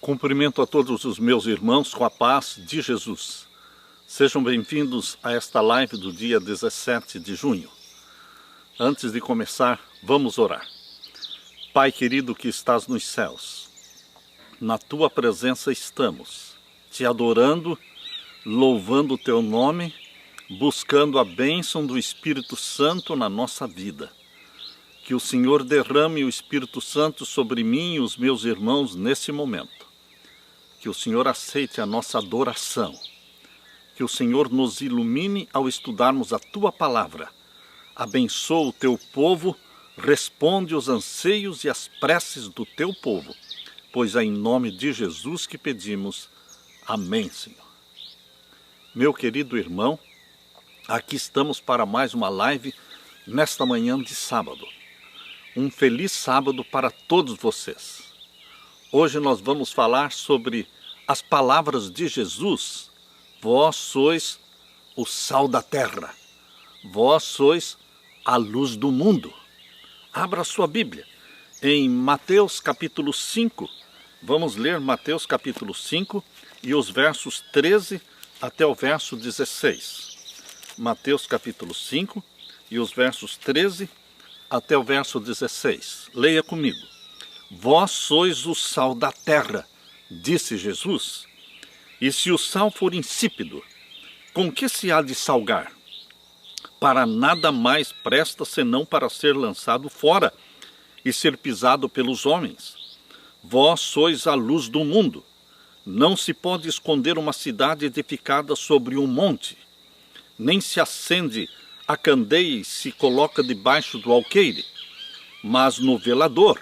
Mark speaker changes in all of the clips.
Speaker 1: Cumprimento a todos os meus irmãos com a paz de Jesus. Sejam bem-vindos a esta live do dia 17 de junho. Antes de começar, vamos orar. Pai querido que estás nos céus, na Tua presença estamos, Te adorando, louvando o Teu nome, buscando a bênção do Espírito Santo na nossa vida. Que o Senhor derrame o Espírito Santo sobre mim e os meus irmãos nesse momento. Que o Senhor aceite a nossa adoração. Que o Senhor nos ilumine ao estudarmos a Tua palavra. Abençoa o Teu povo, responde os anseios e as preces do Teu povo. Pois é em nome de Jesus que pedimos. Amém, Senhor. Meu querido irmão, aqui estamos para mais uma live nesta manhã de sábado. Um feliz sábado para todos vocês. Hoje nós vamos falar sobre as palavras de Jesus. Vós sois o sal da terra. Vós sois a luz do mundo. Abra sua Bíblia. Em Mateus capítulo 5, vamos ler Mateus capítulo 5 e os versos 13 até o verso 16. Mateus capítulo 5 e os versos 13 até o verso 16. Leia comigo. Vós sois o sal da terra, disse Jesus. E se o sal for insípido, com que se há de salgar? Para nada mais presta senão para ser lançado fora e ser pisado pelos homens. Vós sois a luz do mundo. Não se pode esconder uma cidade edificada sobre um monte, nem se acende a candeia e se coloca debaixo do alqueire, mas no velador,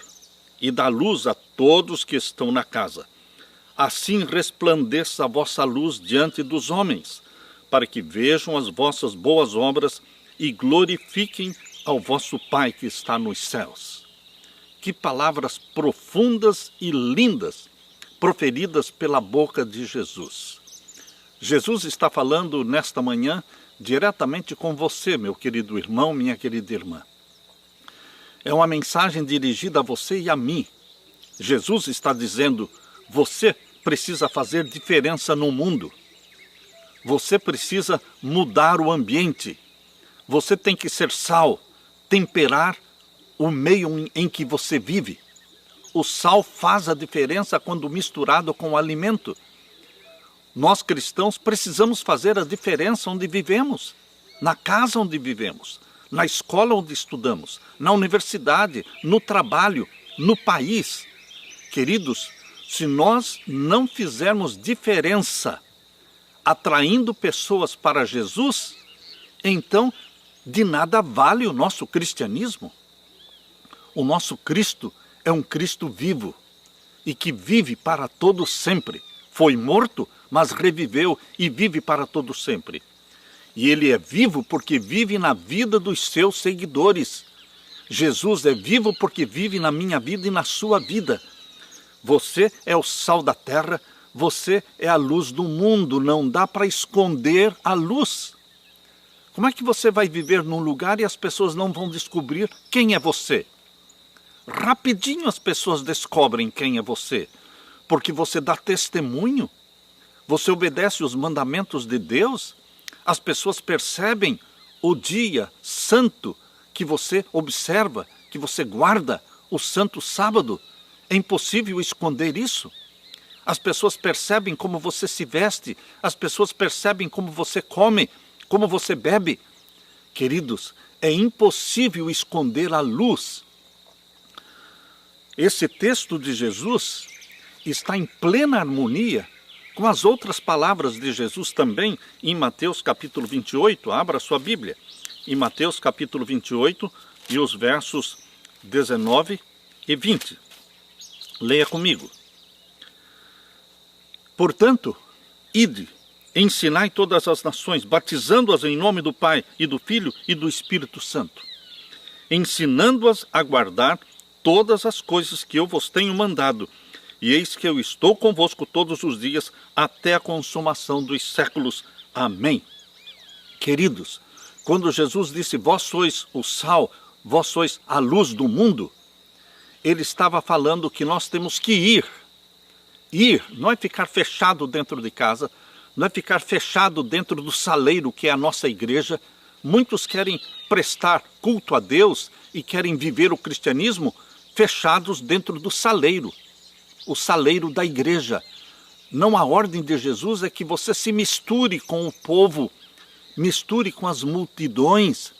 Speaker 1: e dá luz a todos que estão na casa. Assim resplandeça a vossa luz diante dos homens, para que vejam as vossas boas obras e glorifiquem ao vosso Pai que está nos céus. Que palavras profundas e lindas proferidas pela boca de Jesus. Jesus está falando nesta manhã diretamente com você, meu querido irmão, minha querida irmã. É uma mensagem dirigida a você e a mim. Jesus está dizendo, você precisa fazer diferença no mundo. Você precisa mudar o ambiente. Você tem que ser sal, temperar o meio em que você vive. O sal faz a diferença quando misturado com o alimento. Nós cristãos precisamos fazer a diferença onde vivemos, na casa onde vivemos, na escola onde estudamos, na universidade, no trabalho, no país. Queridos, se nós não fizermos diferença atraindo pessoas para Jesus, então de nada vale o nosso cristianismo. O nosso Cristo é um Cristo vivo e que vive para todo sempre. Foi morto, mas reviveu e vive para todo sempre. E ele é vivo porque vive na vida dos seus seguidores. Jesus é vivo porque vive na minha vida e na sua vida. Você é o sal da terra, você é a luz do mundo, não dá para esconder a luz. Como é que você vai viver num lugar e as pessoas não vão descobrir quem é você? Rapidinho as pessoas descobrem quem é você, porque você dá testemunho, você obedece os mandamentos de Deus. As pessoas percebem o dia santo que você observa, que você guarda, o santo sábado. É impossível esconder isso. As pessoas percebem como você se veste, as pessoas percebem como você come, como você bebe. Queridos, é impossível esconder a luz. Esse texto de Jesus está em plena harmonia com as outras palavras de Jesus também em Mateus capítulo 28, abra sua Bíblia, em Mateus capítulo 28 e os versos 19 e 20. Leia comigo. Portanto, ide, ensinai todas as nações, batizando-as em nome do Pai e do Filho e do Espírito Santo, ensinando-as a guardar todas as coisas que eu vos tenho mandado, e eis que eu estou convosco todos os dias, até a consumação dos séculos. Amém. Queridos, quando Jesus disse, vós sois o sal, vós sois a luz do mundo, ele estava falando que nós temos que ir, Ir não é ficar fechado dentro de casa, não é ficar fechado dentro do saleiro que é a nossa igreja. Muitos querem prestar culto a Deus e querem viver o cristianismo fechados dentro do saleiro, o saleiro da igreja. Não, a ordem de Jesus é que você se misture com o povo, misture com as multidões,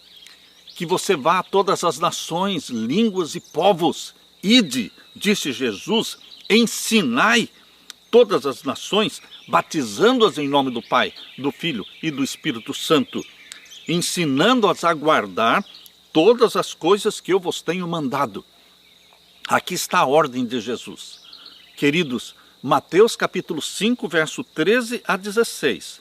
Speaker 1: que você vá a todas as nações, línguas e povos. Ide, disse Jesus, ensinai todas as nações, batizando-as em nome do Pai, do Filho e do Espírito Santo, ensinando-as a guardar todas as coisas que eu vos tenho mandado. Aqui está a ordem de Jesus. Queridos, Mateus capítulo 5, verso 13 a 16.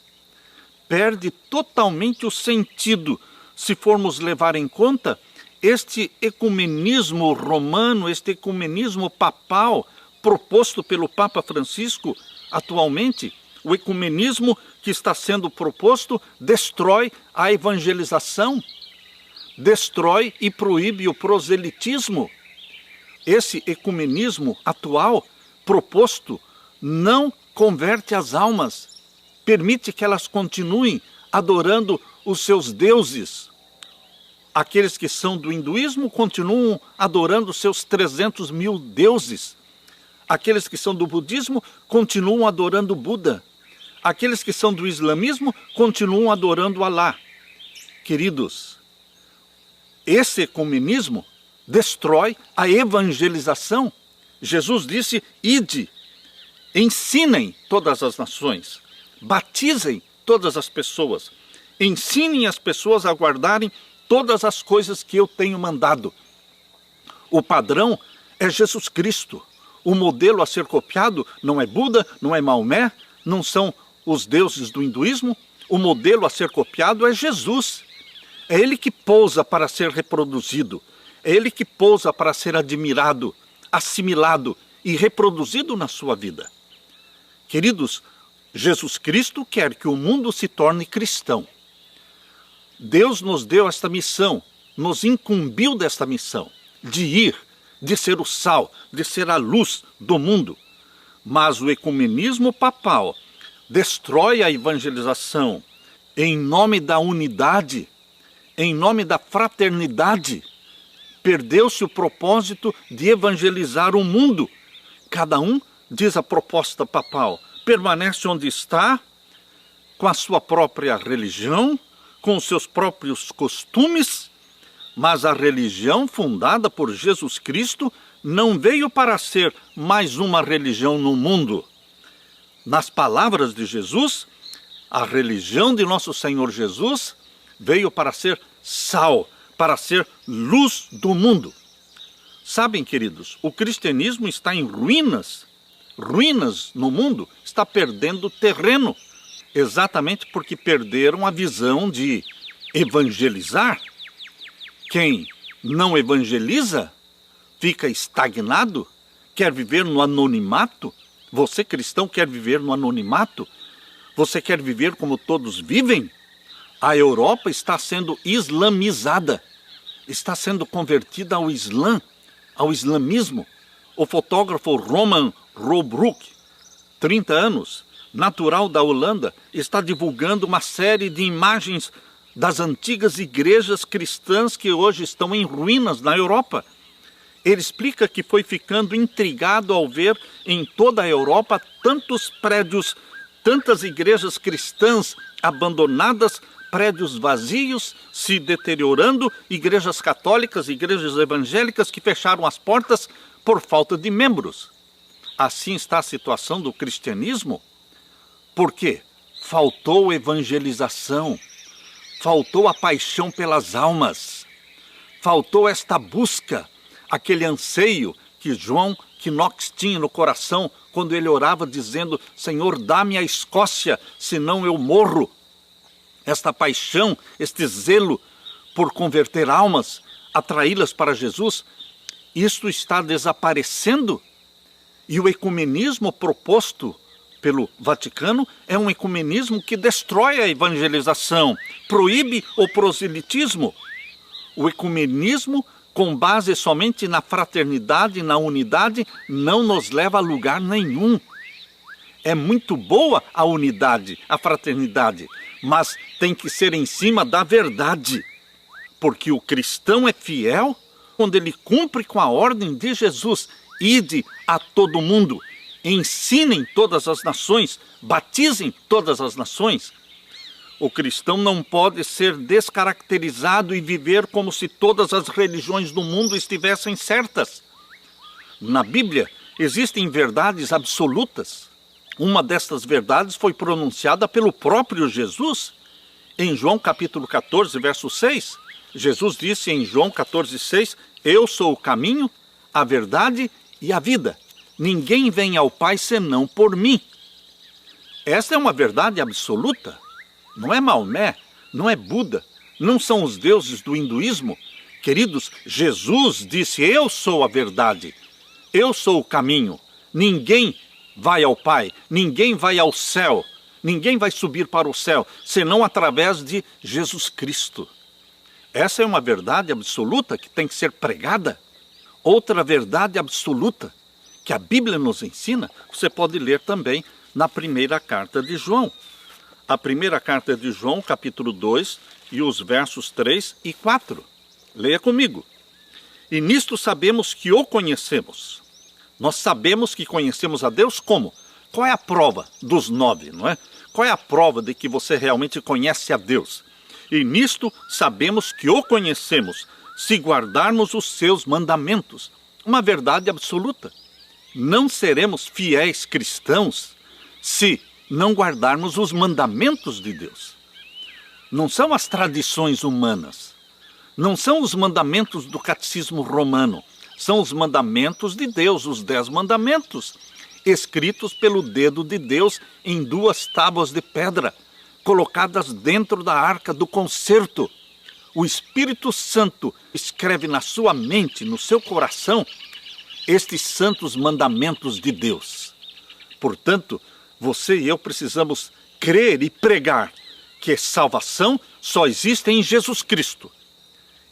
Speaker 1: Perde totalmente o sentido se formos levar em conta este ecumenismo romano, este ecumenismo papal proposto pelo Papa Francisco atualmente. O ecumenismo que está sendo proposto destrói a evangelização, destrói e proíbe o proselitismo. Esse ecumenismo atual proposto não converte as almas, permite que elas continuem adorando os seus deuses. Aqueles que são do hinduísmo continuam adorando seus 300 mil deuses. Aqueles que são do budismo continuam adorando Buda. Aqueles que são do islamismo continuam adorando Alá. Queridos, esse ecumenismo destrói a evangelização. Jesus disse, ide, ensinem todas as nações, batizem todas as pessoas, ensinem as pessoas a guardarem todas as coisas que eu tenho mandado. O padrão é Jesus Cristo. O modelo a ser copiado não é Buda, não é Maomé, não são os deuses do hinduísmo. O modelo a ser copiado é Jesus. É ele que pousa para ser reproduzido. É ele que pousa para ser admirado, assimilado e reproduzido na sua vida. Queridos, Jesus Cristo quer que o mundo se torne cristão. Deus nos deu esta missão, nos incumbiu desta missão, de ir, de ser o sal, de ser a luz do mundo. Mas o ecumenismo papal destrói a evangelização em nome da unidade, em nome da fraternidade. Perdeu-se o propósito de evangelizar o mundo. Cada um, diz a proposta papal, permanece onde está, com a sua própria religião, com os seus próprios costumes, mas a religião fundada por Jesus Cristo não veio para ser mais uma religião no mundo. Nas palavras de Jesus, a religião de nosso Senhor Jesus veio para ser sal, para ser luz do mundo. Sabem, queridos, o cristianismo está em ruínas no mundo, está perdendo terreno, exatamente porque perderam a visão de evangelizar. Quem não evangeliza fica estagnado, quer viver no anonimato. Você, cristão, quer viver no anonimato? Você quer viver como todos vivem? A Europa está sendo islamizada, está sendo convertida ao Islã, ao islamismo. O fotógrafo Roman Rolbroek, 30 anos, natural da Holanda, está divulgando uma série de imagens das antigas igrejas cristãs que hoje estão em ruínas na Europa. Ele explica que foi ficando intrigado ao ver em toda a Europa tantos prédios, tantas igrejas cristãs abandonadas, prédios vazios, se deteriorando, igrejas católicas, igrejas evangélicas que fecharam as portas por falta de membros. Assim está a situação do cristianismo. Por quê? Faltou evangelização, faltou a paixão pelas almas, faltou esta busca, aquele anseio que João Knox tinha no coração quando ele orava dizendo, Senhor, dá-me a Escócia, senão eu morro. Esta paixão, este zelo por converter almas, atraí-las para Jesus, isto está desaparecendo. E o ecumenismo proposto pelo Vaticano é um ecumenismo que destrói a evangelização, proíbe o proselitismo. O ecumenismo, com base somente na fraternidade, na unidade, não nos leva a lugar nenhum. É muito boa a unidade, a fraternidade, mas tem que ser em cima da verdade. Porque o cristão é fiel quando ele cumpre com a ordem de Jesus. Ide a todo mundo, ensinem todas as nações, batizem todas as nações. O cristão não pode ser descaracterizado e viver como se todas as religiões do mundo estivessem certas. Na Bíblia existem verdades absolutas. Uma destas verdades foi pronunciada pelo próprio Jesus. Em João capítulo 14, verso 6, Jesus disse em João 14, 6, eu sou o caminho, a verdade e a vida. Ninguém vem ao Pai senão por mim. Esta é uma verdade absoluta. Não é Maomé, não é Buda, não são os deuses do hinduísmo. Queridos, Jesus disse, eu sou a verdade, eu sou o caminho. Ninguém vai ao Pai, ninguém vai ao céu, ninguém vai subir para o céu, senão através de Jesus Cristo. Essa é uma verdade absoluta que tem que ser pregada. Outra verdade absoluta que a Bíblia nos ensina, você pode ler também na primeira carta de João. A primeira carta de João, capítulo 2, e os versos 3 e 4. Leia comigo. E nisto sabemos que o conhecemos. Nós sabemos que conhecemos a Deus como? Qual é a prova dos 9, não é? Qual é a prova de que você realmente conhece a Deus? E nisto sabemos que o conhecemos, se guardarmos os seus mandamentos. Uma verdade absoluta. Não seremos fiéis cristãos se não guardarmos os mandamentos de Deus. Não são as tradições humanas. Não são os mandamentos do catecismo romano. São os mandamentos de Deus, os 10 mandamentos, escritos pelo dedo de Deus em 2 tábuas de pedra, colocadas dentro da arca do concerto. O Espírito Santo escreve na sua mente, no seu coração, estes santos mandamentos de Deus. Portanto, você e eu precisamos crer e pregar que salvação só existe em Jesus Cristo.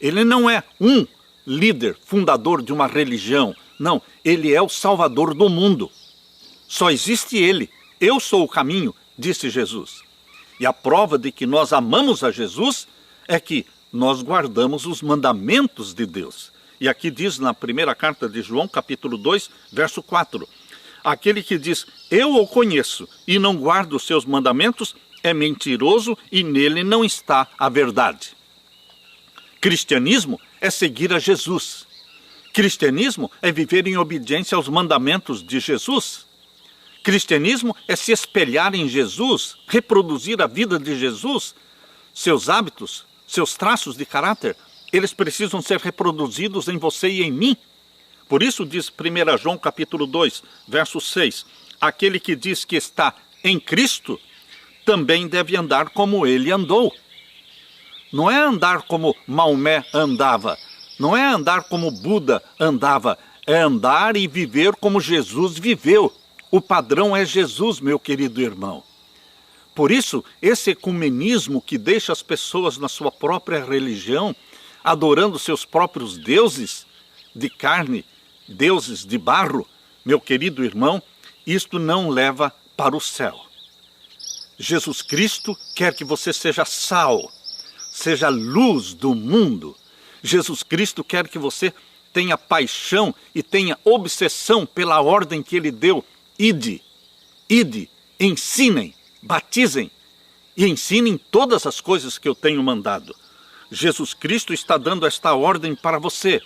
Speaker 1: Ele não é um líder, fundador de uma religião. Não, ele é o Salvador do mundo. Só existe ele. Eu sou o caminho, disse Jesus. E a prova de que nós amamos a Jesus é que nós guardamos os mandamentos de Deus. E aqui diz na primeira carta de João, capítulo 2, verso 4. Aquele que diz, eu o conheço e não guarda os seus mandamentos, é mentiroso e nele não está a verdade. Cristianismo é seguir a Jesus. Cristianismo é viver em obediência aos mandamentos de Jesus. Cristianismo é se espelhar em Jesus, reproduzir a vida de Jesus. Seus hábitos, seus traços de caráter, eles precisam ser reproduzidos em você e em mim. Por isso diz 1 João capítulo 2, verso 6, aquele que diz que está em Cristo, também deve andar como ele andou. Não é andar como Maomé andava, não é andar como Buda andava, é andar e viver como Jesus viveu. O padrão é Jesus, meu querido irmão. Por isso, esse ecumenismo que deixa as pessoas na sua própria religião, adorando seus próprios deuses de carne, deuses de barro, meu querido irmão, isto não leva para o céu. Jesus Cristo quer que você seja sal, seja luz do mundo. Jesus Cristo quer que você tenha paixão e tenha obsessão pela ordem que ele deu. Ide, ensinem, batizem e ensinem todas as coisas que eu tenho mandado. Jesus Cristo está dando esta ordem para você.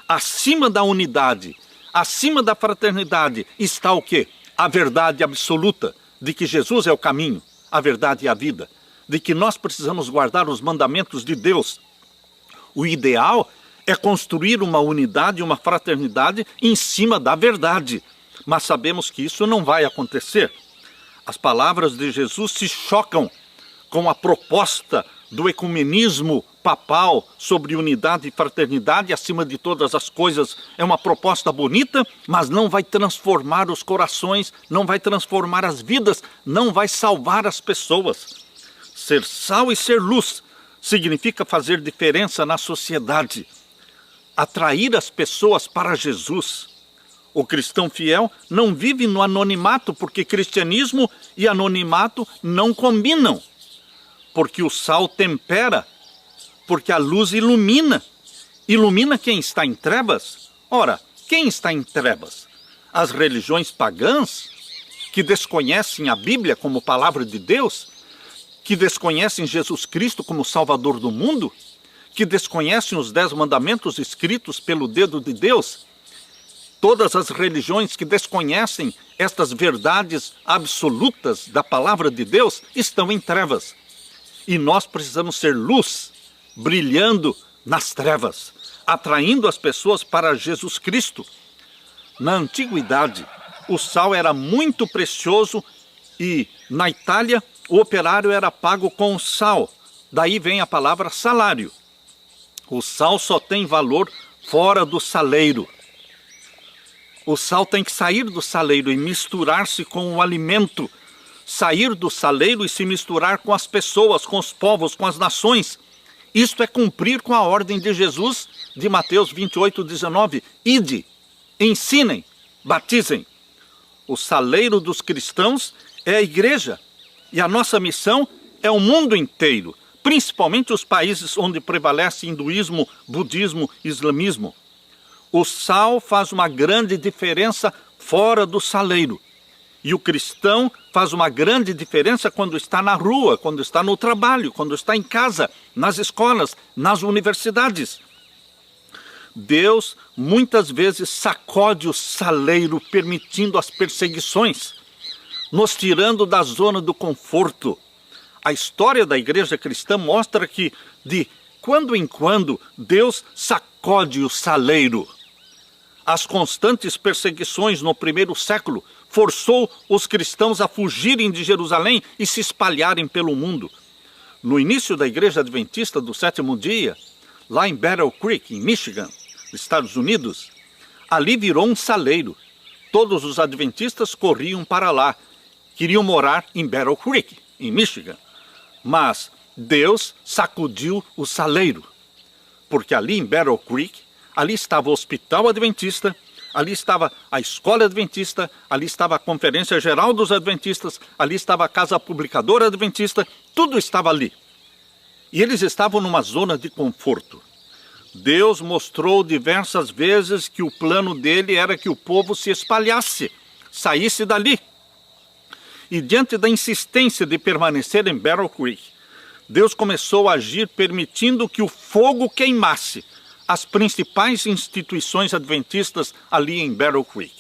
Speaker 1: Acima da unidade, acima da fraternidade, está o quê? A verdade absoluta de que Jesus é o caminho, a verdade e a vida, de que nós precisamos guardar os mandamentos de Deus. O ideal é construir uma unidade, uma fraternidade em cima da verdade, mas sabemos que isso não vai acontecer. As palavras de Jesus se chocam com a proposta do ecumenismo papal sobre unidade e fraternidade acima de todas as coisas. É uma proposta bonita, mas não vai transformar os corações, não vai transformar as vidas, não vai salvar as pessoas. Ser sal e ser luz significa fazer diferença na sociedade, atrair as pessoas para Jesus. O cristão fiel não vive no anonimato, porque cristianismo e anonimato não combinam. Porque o sal tempera, porque a luz ilumina. Ilumina quem está em trevas. Ora, quem está em trevas? As religiões pagãs, que desconhecem a Bíblia como palavra de Deus, que desconhecem Jesus Cristo como Salvador do mundo, que desconhecem os 10 mandamentos escritos pelo dedo de Deus. Todas as religiões que desconhecem estas verdades absolutas da palavra de Deus estão em trevas. E nós precisamos ser luz, brilhando nas trevas, atraindo as pessoas para Jesus Cristo. Na antiguidade, o sal era muito precioso e na Itália o operário era pago com sal. Daí vem a palavra salário. O sal só tem valor fora do saleiro. O sal tem que sair do saleiro e misturar-se com o alimento. Sair do saleiro e se misturar com as pessoas, com os povos, com as nações. Isto é cumprir com a ordem de Jesus de Mateus 28:19. Ide, ensinem, batizem. O saleiro dos cristãos é a igreja. E a nossa missão é o mundo inteiro, principalmente os países onde prevalece hinduísmo, budismo, islamismo. O sal faz uma grande diferença fora do saleiro. E o cristão faz uma grande diferença quando está na rua, quando está no trabalho, quando está em casa, nas escolas, nas universidades. Deus muitas vezes sacode o saleiro, permitindo as perseguições, nos tirando da zona do conforto. A história da igreja cristã mostra que, de quando em quando, Deus sacode o saleiro. As constantes perseguições no primeiro século forçou os cristãos a fugirem de Jerusalém e se espalharem pelo mundo. No início da igreja adventista do sétimo dia, lá em Battle Creek, em Michigan, Estados Unidos, ali virou um saleiro. Todos os adventistas corriam para lá, queriam morar em Battle Creek, em Michigan. Mas Deus sacudiu o saleiro, porque ali em Battle Creek, ali estava o Hospital Adventista, ali estava a Escola Adventista, ali estava a Conferência Geral dos Adventistas, ali estava a Casa Publicadora Adventista, tudo estava ali. E eles estavam numa zona de conforto. Deus mostrou diversas vezes que o plano dele era que o povo se espalhasse, saísse dali. E diante da insistência de permanecer em Battle Creek, Deus começou a agir permitindo que o fogo queimasse as principais instituições adventistas ali em Battle Creek.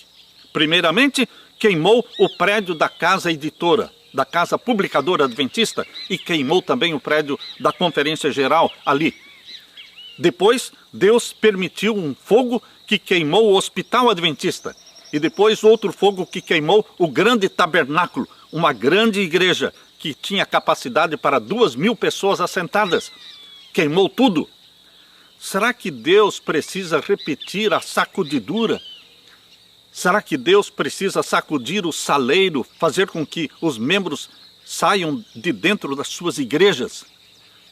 Speaker 1: Primeiramente, queimou o prédio da Casa Editora, da Casa Publicadora Adventista, e queimou também o prédio da Conferência Geral ali. Depois, Deus permitiu um fogo que queimou o Hospital Adventista. E depois outro fogo que queimou o grande tabernáculo, uma grande igreja que tinha capacidade para 2.000 pessoas assentadas. Queimou tudo. Será que Deus precisa repetir a sacudidura? Será que Deus precisa sacudir o saleiro, fazer com que os membros saiam de dentro das suas igrejas?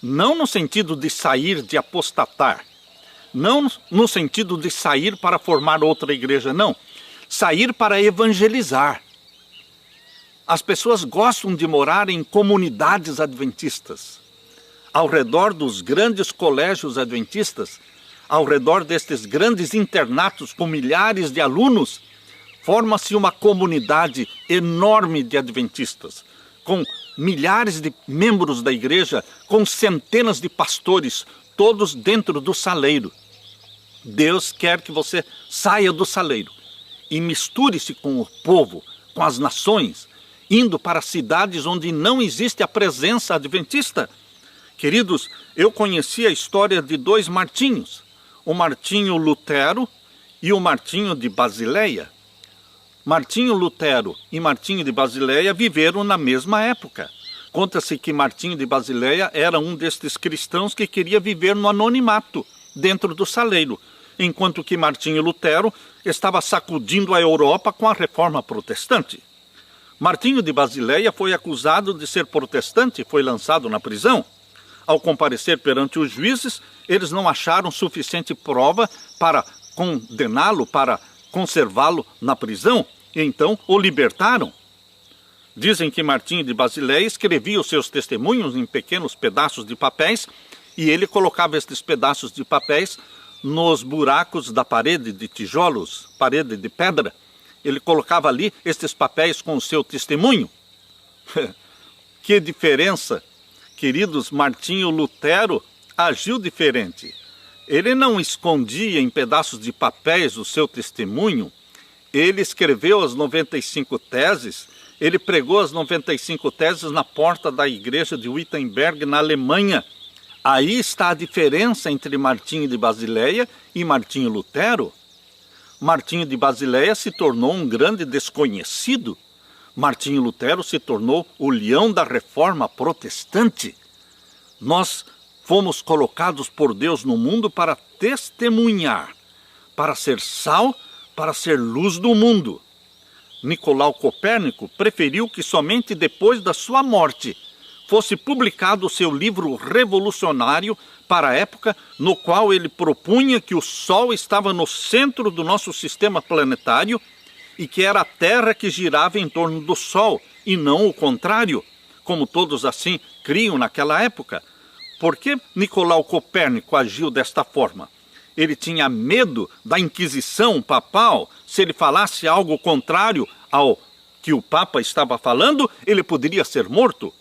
Speaker 1: Não no sentido de sair, de apostatar. Não no sentido de sair para formar outra igreja, não. Sair para evangelizar. As pessoas gostam de morar em comunidades adventistas. Ao redor dos grandes colégios adventistas, ao redor destes grandes internatos com milhares de alunos, forma-se uma comunidade enorme de adventistas, com milhares de membros da igreja, com centenas de pastores, todos dentro do saleiro. Deus quer que você saia do saleiro e misture-se com o povo, com as nações, indo para cidades onde não existe a presença adventista. Queridos, eu conheci a história de 2 Martinhos, o Martinho Lutero e o Martinho de Basileia. Martinho Lutero e Martinho de Basileia viveram na mesma época. Conta-se que Martinho de Basileia era um destes cristãos que queria viver no anonimato, dentro do saleiro, enquanto que Martinho Lutero estava sacudindo a Europa com a reforma protestante. Martinho de Basileia foi acusado de ser protestante e foi lançado na prisão. Ao comparecer perante os juízes, eles não acharam suficiente prova para condená-lo, para conservá-lo na prisão, e então o libertaram. Dizem que Martinho de Basileia escrevia os seus testemunhos em pequenos pedaços de papéis, e ele colocava estes pedaços de papéis nos buracos da parede de tijolos, parede de pedra. Ele colocava ali estes papéis com o seu testemunho. Que diferença! Queridos, Martinho Lutero agiu diferente. Ele não escondia em pedaços de papéis o seu testemunho. Ele escreveu as 95 teses, ele pregou as 95 teses na porta da igreja de Wittenberg, na Alemanha. Aí está a diferença entre Martinho de Basileia e Martinho Lutero. Martinho de Basileia se tornou um grande desconhecido. Martinho Lutero se tornou o leão da reforma protestante. Nós fomos colocados por Deus no mundo para testemunhar, para ser sal, para ser luz do mundo. Nicolau Copérnico preferiu que somente depois da sua morte fosse publicado o seu livro revolucionário para a época, no qual ele propunha que o Sol estava no centro do nosso sistema planetário e que era a Terra que girava em torno do Sol, e não o contrário, como todos assim criam naquela época. Por que Nicolau Copérnico agiu desta forma? Ele tinha medo da Inquisição papal. Se ele falasse algo contrário ao que o Papa estava falando, ele poderia ser morto.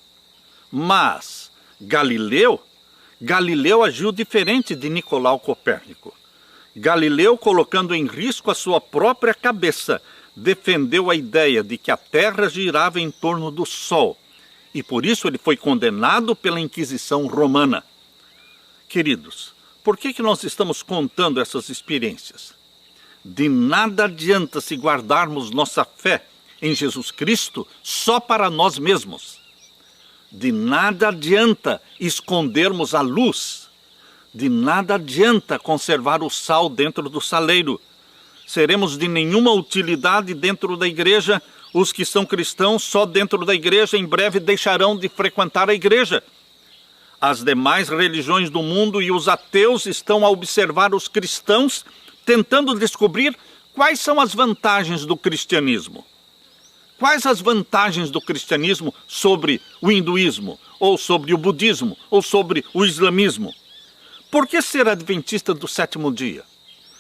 Speaker 1: Mas Galileu agiu diferente de Nicolau Copérnico. Galileu, colocando em risco a sua própria cabeça, defendeu a ideia de que a Terra girava em torno do Sol. E por isso ele foi condenado pela Inquisição Romana. Queridos, por que nós estamos contando essas experiências? De nada adianta se guardarmos nossa fé em Jesus Cristo só para nós mesmos. De nada adianta escondermos a luz. De nada adianta conservar o sal dentro do saleiro. Seremos de nenhuma utilidade dentro da igreja. Os que são cristãos só dentro da igreja em breve deixarão de frequentar a igreja. As demais religiões do mundo e os ateus estão a observar os cristãos, tentando descobrir quais são as vantagens do cristianismo. Quais as vantagens do cristianismo sobre o hinduísmo, ou sobre o budismo, ou sobre o islamismo? Por que ser adventista do sétimo dia?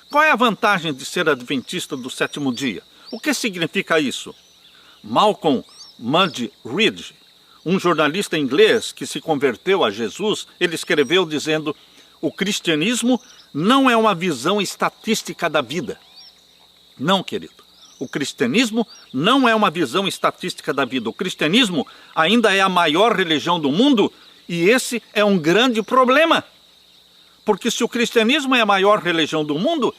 Speaker 1: Qual é a vantagem de ser adventista do sétimo dia? O que significa isso? Malcolm Muggeridge, um jornalista inglês que se converteu a Jesus, ele escreveu dizendo: o cristianismo não é uma visão estatística da vida. Não, querido. O cristianismo não é uma visão estatística da vida. O cristianismo ainda é a maior religião do mundo, e esse é um grande problema. Porque se o cristianismo é a maior religião do mundo,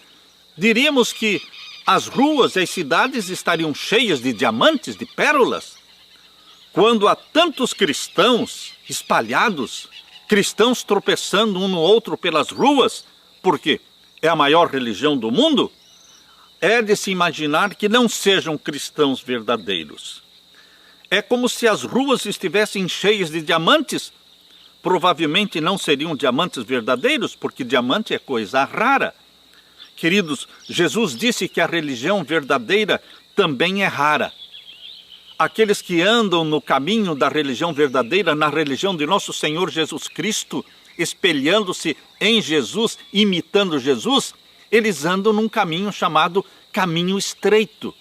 Speaker 1: diríamos que as ruas e as cidades estariam cheias de diamantes, de pérolas. Quando há tantos cristãos espalhados, cristãos tropeçando um no outro pelas ruas, porque é a maior religião do mundo, é de se imaginar que não sejam cristãos verdadeiros. É como se as ruas estivessem cheias de diamantes. Provavelmente não seriam diamantes verdadeiros, porque diamante é coisa rara. Queridos, Jesus disse que a religião verdadeira também é rara. Aqueles que andam no caminho da religião verdadeira, na religião de nosso Senhor Jesus Cristo, espelhando-se em Jesus, imitando Jesus, eles andam num caminho chamado caminho estreito.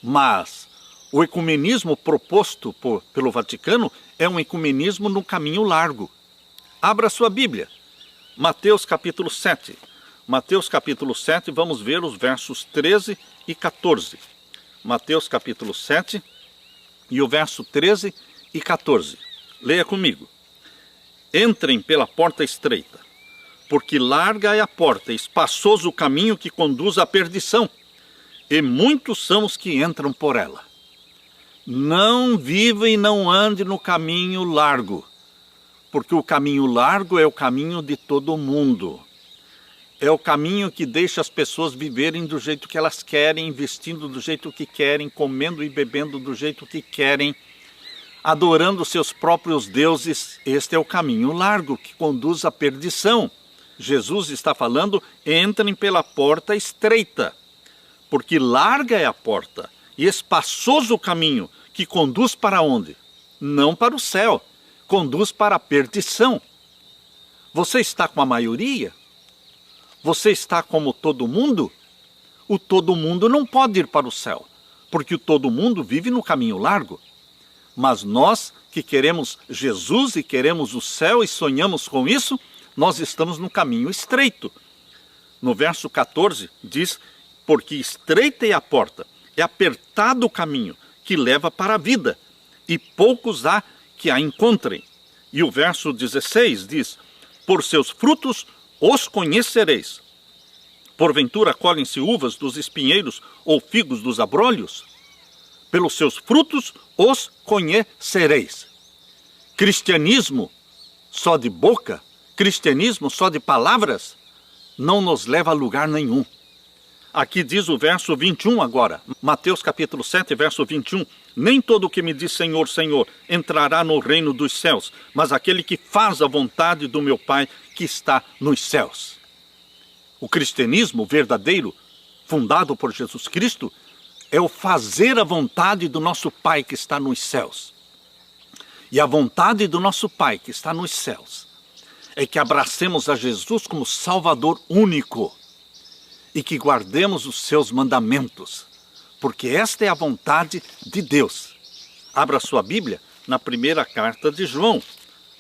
Speaker 1: Mas o ecumenismo proposto pelo Vaticano é um ecumenismo no caminho largo. Abra sua Bíblia, Mateus capítulo 7. Mateus capítulo 7, vamos ver os versos 13 e 14. Mateus capítulo 7 e o verso 13 e 14. Leia comigo. Entrem pela porta estreita, porque larga é a porta, espaçoso o caminho que conduz à perdição, e muitos são os que entram por ela. Não viva e não ande no caminho largo, porque o caminho largo é o caminho de todo mundo. É o caminho que deixa as pessoas viverem do jeito que elas querem, vestindo do jeito que querem, comendo e bebendo do jeito que querem, adorando seus próprios deuses. Este é o caminho largo que conduz à perdição. Jesus está falando: entrem pela porta estreita, Porque larga é a porta e espaçoso o caminho que conduz para onde? Não para o céu, conduz para a perdição. Você está com a maioria? Você está como todo mundo? O todo mundo não pode ir para o céu, porque o todo mundo vive no caminho largo. Mas nós que queremos Jesus e queremos o céu e sonhamos com isso, nós estamos no caminho estreito. No verso 14 diz, porque estreita é a porta, é apertado o caminho que leva para a vida, e poucos há que a encontrem. E o verso 16 diz, por seus frutos os conhecereis. Porventura colhem-se uvas dos espinheiros ou figos dos abrolhos? Pelos seus frutos os conhecereis. Cristianismo só de boca, cristianismo só de palavras, não nos leva a lugar nenhum. Aqui diz o verso 21 agora, Mateus capítulo 7, verso 21. Nem todo o que me diz Senhor, Senhor, entrará no reino dos céus, mas aquele que faz a vontade do meu Pai que está nos céus. O cristianismo verdadeiro, fundado por Jesus Cristo, é o fazer a vontade do nosso Pai que está nos céus. E a vontade do nosso Pai que está nos céus é que abracemos a Jesus como Salvador único e que guardemos os seus mandamentos, porque esta é a vontade de Deus. Abra sua Bíblia na primeira carta de João.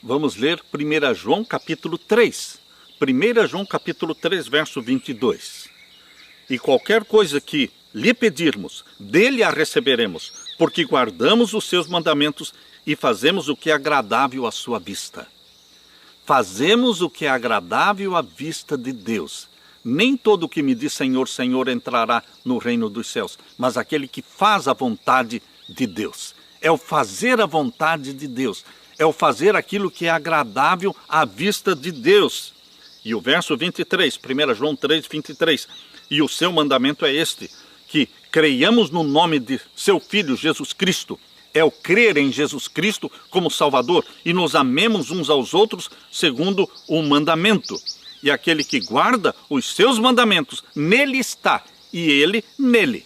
Speaker 1: Vamos ler 1 João capítulo 3. 1 João capítulo 3, verso 22. E qualquer coisa que lhe pedirmos, dele a receberemos, porque guardamos os seus mandamentos e fazemos o que é agradável à sua vista. Fazemos o que é agradável à vista de Deus. Nem todo o que me diz Senhor, Senhor entrará no reino dos céus, mas aquele que faz a vontade de Deus. É o fazer a vontade de Deus. É o fazer aquilo que é agradável à vista de Deus. E o verso 23, 1 João 3, 23. E o seu mandamento é este, que creiamos no nome de seu Filho Jesus Cristo. É o crer em Jesus Cristo como Salvador e nos amemos uns aos outros segundo o mandamento. E aquele que guarda os seus mandamentos, nele está, e ele nele.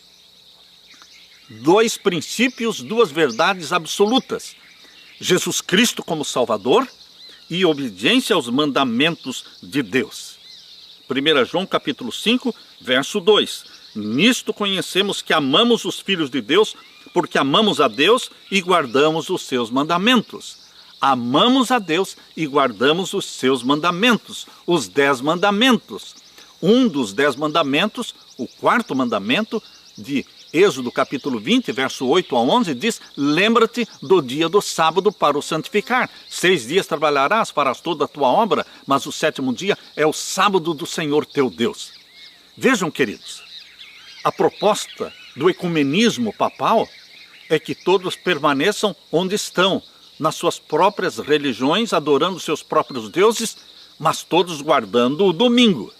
Speaker 1: Dois princípios, duas verdades absolutas. Jesus Cristo como Salvador e obediência aos mandamentos de Deus. 1 João capítulo 5, verso 2. Nisto conhecemos que amamos os filhos de Deus, porque amamos a Deus e guardamos os seus mandamentos. Amamos a Deus e guardamos os seus mandamentos, os 10 mandamentos. Um dos 10 mandamentos, o quarto mandamento, de Êxodo capítulo 20, verso 8 a 11, diz, lembra-te do dia do sábado para o santificar. 6 dias trabalharás, farás toda a tua obra, mas o 7º dia é o sábado do Senhor teu Deus. Vejam, queridos, a proposta do ecumenismo papal é que todos permaneçam onde estão, nas suas próprias religiões, adorando seus próprios deuses, mas todos guardando o domingo.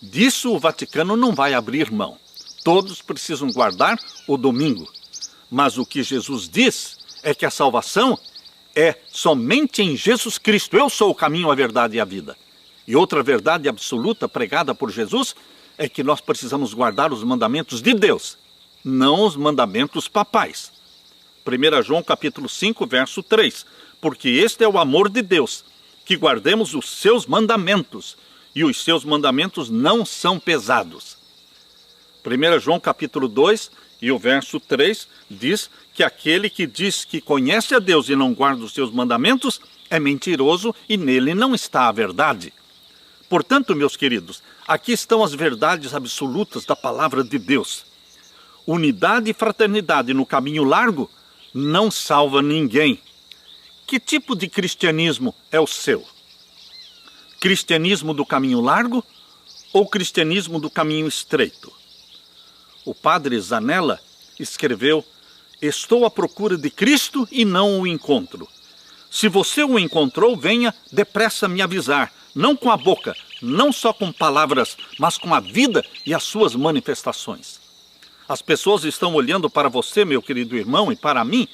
Speaker 1: Disso o Vaticano não vai abrir mão. Todos precisam guardar o domingo. Mas o que Jesus diz é que a salvação é somente em Jesus Cristo. Eu sou o caminho, a verdade e a vida. E outra verdade absoluta pregada por Jesus é que nós precisamos guardar os mandamentos de Deus, não os mandamentos papais. 1 João capítulo 5, verso 3. Porque este é o amor de Deus, que guardemos os seus mandamentos, e os seus mandamentos não são pesados. 1 João capítulo 2 e o verso 3 diz que aquele que diz que conhece a Deus e não guarda os seus mandamentos é mentiroso e nele não está a verdade. Portanto, meus queridos, aqui estão as verdades absolutas da palavra de Deus. Unidade e fraternidade no caminho largo não salva ninguém. Que tipo de cristianismo é o seu? Cristianismo do caminho largo ou cristianismo do caminho estreito? O padre Zanella escreveu, estou à procura de Cristo e não o encontro. Se você o encontrou, venha depressa me avisar, não com a boca, não só com palavras, mas com a vida e as suas manifestações. As pessoas estão olhando para você, meu querido irmão, e para mim,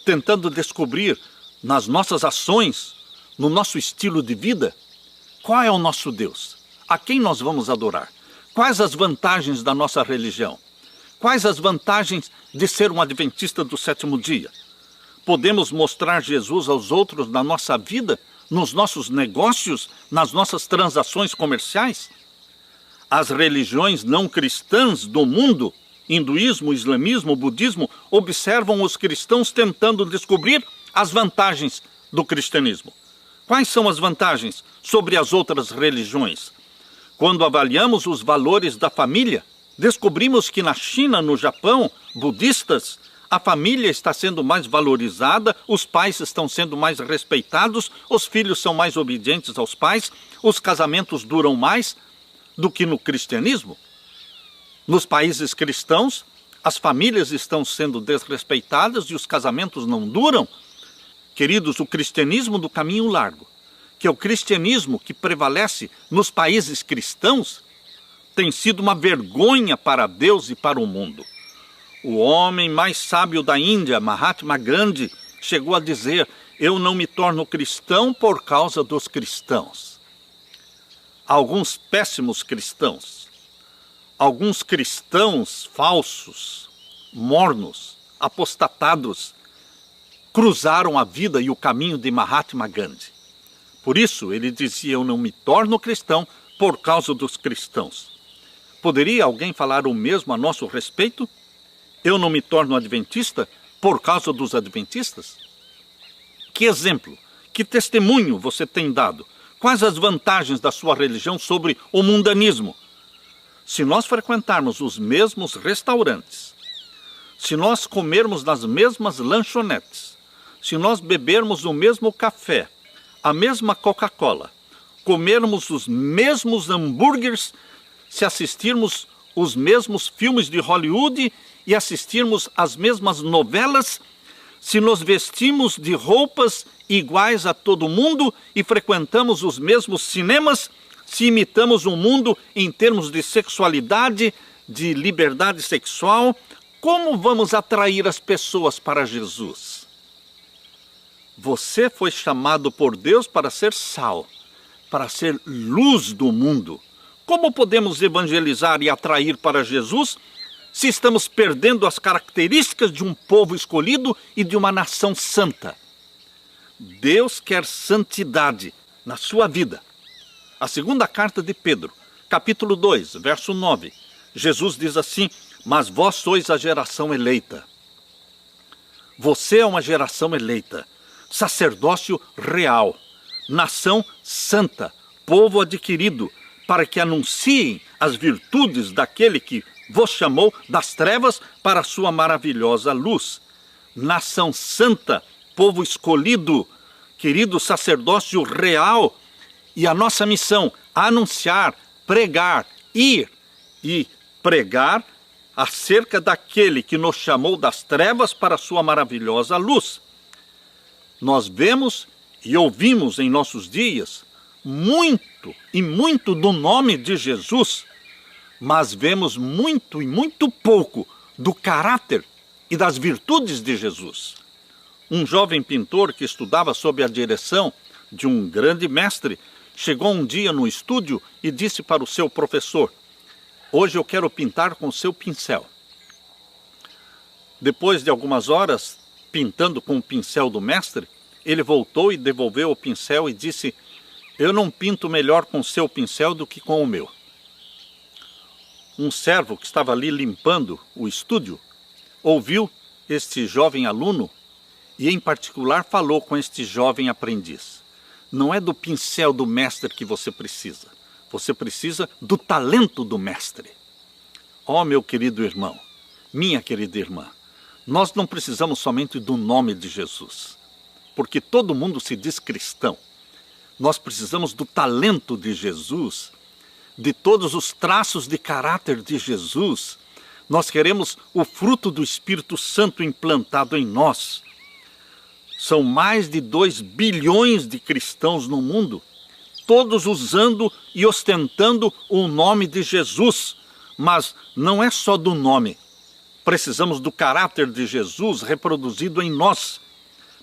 Speaker 1: tentando descobrir nas nossas ações, no nosso estilo de vida, qual é o nosso Deus, a quem nós vamos adorar, Quais as vantagens da nossa religião? Quais as vantagens de ser um adventista do sétimo dia? Podemos mostrar Jesus aos outros na nossa vida, nos nossos negócios, nas nossas transações comerciais? As religiões não cristãs do mundo, hinduísmo, islamismo, budismo, observam os cristãos tentando descobrir as vantagens do cristianismo. Quais são as vantagens sobre as outras religiões? Quando avaliamos os valores da família, descobrimos que na China, no Japão, budistas, a família está sendo mais valorizada, os pais estão sendo mais respeitados, os filhos são mais obedientes aos pais, os casamentos duram mais do que no cristianismo. Nos países cristãos, as famílias estão sendo desrespeitadas e os casamentos não duram. Queridos, o cristianismo do caminho largo, que é o cristianismo que prevalece nos países cristãos, tem sido uma vergonha para Deus e para o mundo. O homem mais sábio da Índia, Mahatma Gandhi, chegou a dizer: eu não me torno cristão por causa dos cristãos. Alguns péssimos cristãos, alguns cristãos falsos, mornos, apostatados, cruzaram a vida e o caminho de Mahatma Gandhi. Por isso, ele dizia: eu não me torno cristão por causa dos cristãos. Poderia alguém falar o mesmo a nosso respeito? Eu não me torno adventista por causa dos adventistas? Que exemplo, que testemunho você tem dado? Quais as vantagens da sua religião sobre o mundanismo? Se nós frequentarmos os mesmos restaurantes, se nós comermos nas mesmas lanchonetes, se nós bebermos o mesmo café, a mesma Coca-Cola, comermos os mesmos hambúrgueres, se assistirmos os mesmos filmes de Hollywood e assistirmos às mesmas novelas, se nos vestimos de roupas iguais a todo mundo e frequentamos os mesmos cinemas, se imitamos o mundo em termos de sexualidade, de liberdade sexual, como vamos atrair as pessoas para Jesus? Você foi chamado por Deus para ser sal, para ser luz do mundo. Como podemos evangelizar e atrair para Jesus se estamos perdendo as características de um povo escolhido e de uma nação santa? Deus quer santidade na sua vida. A segunda carta de Pedro, capítulo 2, verso 9, Jesus diz assim: mas vós sois a geração eleita. Você é uma geração eleita, sacerdócio real, nação santa, povo adquirido, para que anunciem as virtudes daquele que vos chamou das trevas para a sua maravilhosa luz. Nação santa, povo escolhido, querido, sacerdócio real. E a nossa missão, anunciar, pregar, ir e pregar acerca daquele que nos chamou das trevas para a sua maravilhosa luz. Nós vemos e ouvimos em nossos dias muito do nome de Jesus, mas vemos muito e muito pouco do caráter e das virtudes de Jesus. Um jovem pintor que estudava sob a direção de um grande mestre chegou um dia no estúdio e disse para o seu professor: hoje eu quero pintar com o seu pincel. Depois de algumas horas pintando com o pincel do mestre, ele voltou e devolveu o pincel e disse: eu não pinto melhor com o seu pincel do que com o meu. Um servo que estava ali limpando o estúdio ouviu este jovem aluno e, em particular, falou com este jovem aprendiz: não é do pincel do mestre que você precisa do talento do mestre. Ó, meu querido irmão, minha querida irmã, nós não precisamos somente do nome de Jesus, porque todo mundo se diz cristão. Nós precisamos do talento de Jesus, de todos os traços de caráter de Jesus. Nós queremos o fruto do Espírito Santo implantado em nós. São mais de 2 bilhões de cristãos no mundo, todos usando e ostentando o nome de Jesus. Mas não é só do nome. Precisamos do caráter de Jesus reproduzido em nós.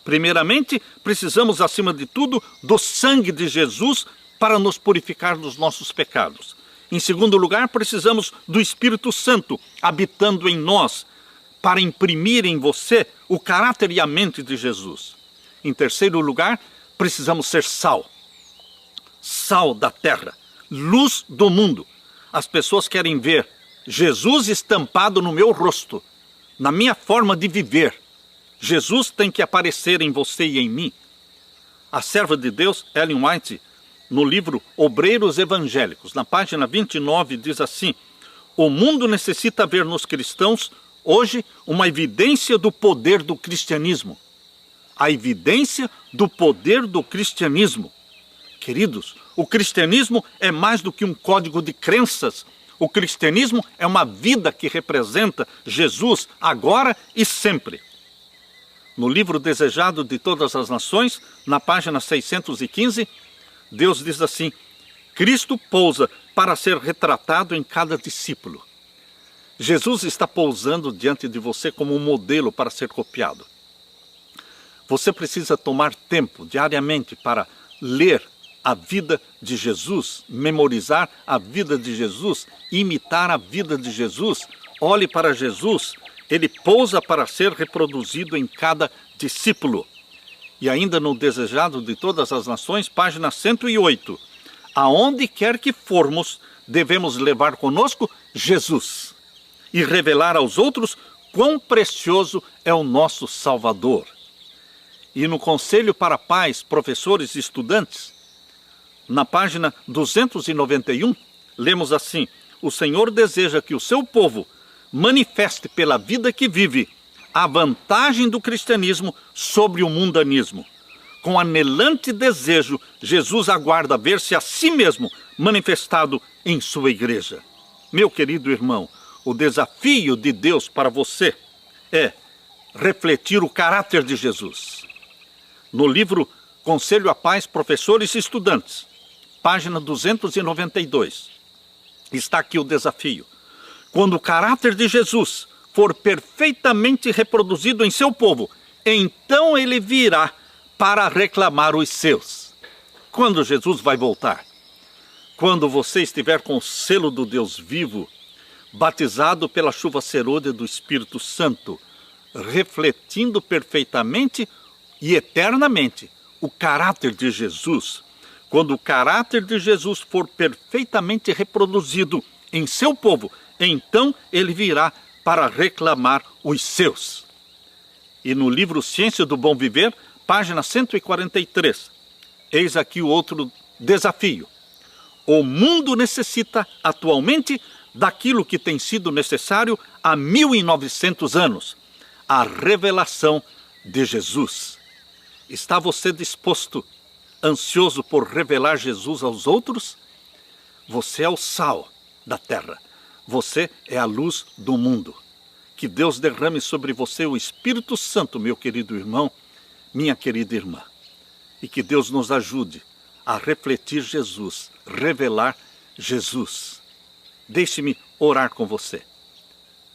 Speaker 1: Primeiramente, precisamos, acima de tudo, do sangue de Jesus para nos purificar dos nossos pecados. Em segundo lugar, precisamos do Espírito Santo habitando em nós, para imprimir em você o caráter e a mente de Jesus. Em terceiro lugar, precisamos ser sal. Sal da terra, luz do mundo. As pessoas querem ver Jesus estampado no meu rosto, na minha forma de viver. Jesus tem que aparecer em você e em mim. A serva de Deus, Ellen White, no livro Obreiros Evangélicos, na página 29, diz assim: o mundo necessita ver nos cristãos hoje uma evidência do poder do cristianismo. A evidência do poder do cristianismo. Queridos, o cristianismo é mais do que um código de crenças. O cristianismo é uma vida que representa Jesus agora e sempre. No livro Desejado de Todas as Nações, na página 615, Deus diz assim: Cristo pousa para ser retratado em cada discípulo. Jesus está pousando diante de você como um modelo para ser copiado. Você precisa tomar tempo diariamente para ler a vida de Jesus, memorizar a vida de Jesus, imitar a vida de Jesus. Olhe para Jesus, ele pousa para ser reproduzido em cada discípulo. E ainda no Desejado de Todas as Nações, página 108, aonde quer que formos, devemos levar conosco Jesus e revelar aos outros quão precioso é o nosso Salvador. E no Conselho para Pais, Professores e Estudantes, na página 291, lemos assim: o Senhor deseja que o seu povo manifeste pela vida que vive a vantagem do cristianismo sobre o mundanismo. Com anelante desejo, Jesus aguarda ver-se a si mesmo manifestado em sua igreja. Meu querido irmão, o desafio de Deus para você é refletir o caráter de Jesus. No livro Conselho a Pais, Professores e Estudantes, página 292, está aqui o desafio. Quando o caráter de Jesus for perfeitamente reproduzido em seu povo, então ele virá para reclamar os seus. Quando Jesus vai voltar? Quando você estiver com o selo do Deus vivo, batizado pela chuva serôdia do Espírito Santo, refletindo perfeitamente e eternamente o caráter de Jesus. Quando o caráter de Jesus for perfeitamente reproduzido em seu povo, então ele virá para reclamar os seus. E no livro Ciência do Bom Viver, página 143, eis aqui o outro desafio. O mundo necessita atualmente daquilo que tem sido necessário há 1900 anos, a revelação de Jesus. Está você disposto, ansioso por revelar Jesus aos outros? Você é o sal da terra. Você é a luz do mundo. Que Deus derrame sobre você o Espírito Santo, meu querido irmão, minha querida irmã. E que Deus nos ajude a refletir Jesus, revelar Jesus. Deixe-me orar com você.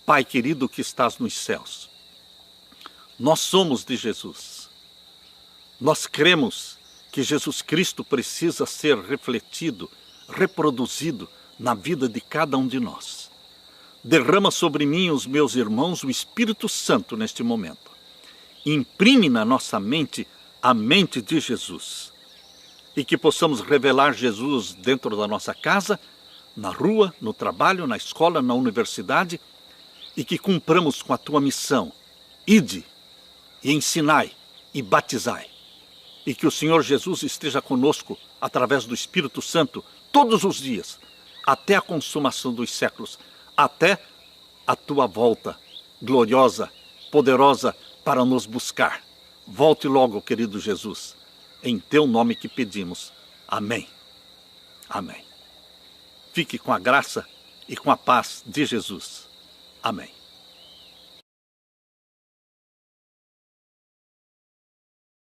Speaker 1: Pai querido que estás nos céus, nós somos de Jesus. Nós cremos que Jesus Cristo precisa ser refletido, reproduzido na vida de cada um de nós. Derrama sobre mim e os meus irmãos o Espírito Santo neste momento. Imprime na nossa mente a mente de Jesus. E que possamos revelar Jesus dentro da nossa casa, na rua, no trabalho, na escola, na universidade, e que cumpramos com a tua missão. Ide e ensinai e batizai. E que o Senhor Jesus esteja conosco através do Espírito Santo todos os dias, até a consumação dos séculos, até a tua volta gloriosa, poderosa para nos buscar. Volte logo, querido Jesus, em teu nome que pedimos. Amém. Amém. Fique com a graça e com a paz de Jesus. Amém.